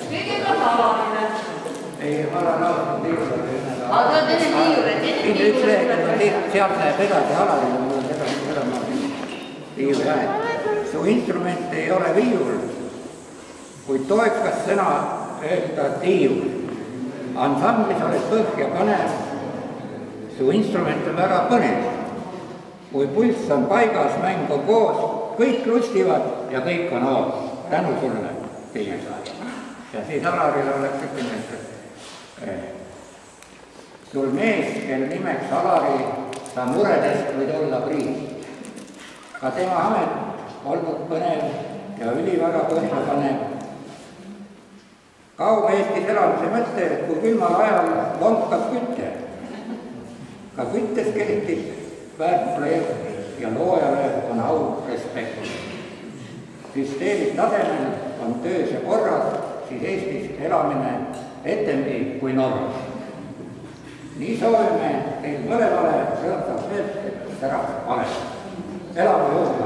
kõigepealt Alarile. ei, ma olen alati Tiiule. Aga ta on enne Tiiule, siin üks reegel, sealt näeb edasi Alarile, mul on seda ma Tiiu jah. Su instrument ei ole viiul, kui toekas sõna öelda Tiiul. Ansamblis oled põhja panev, su instrument on väga põnev. Kui pulss on paigas, mäng on koos, kõik lustivad ja kõik on hoos. Tänu sulle, Tiiu. Ja siis Alarile oleks ütelnud, sul mees, kel nimeks Alari, sa muredest võid olla priis. Ka tema amet olnud põnev ja üliväga põhjapanev. Kaua Eestis elamise mõte, kui külmal ajal lonkab kütte. Ka küttes kehtib väärtuslev ja loojale on au respekt. Süsteemi tasemel on töös ja korras, siis Eestis elamine etemgi kui Norras. Nii soovime teil mõlemale rõõmsalt meelt, et ära vale. Elame juurde!